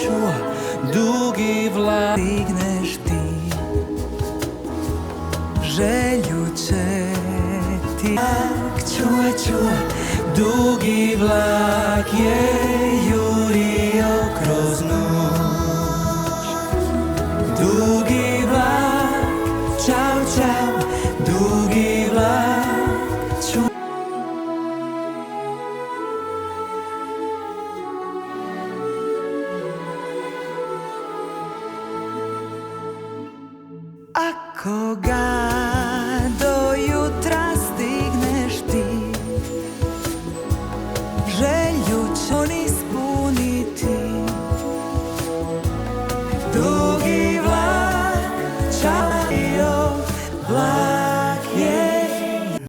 čuo, dugi vlak stigneš ti. Želju će ti čuo, dugi vlak je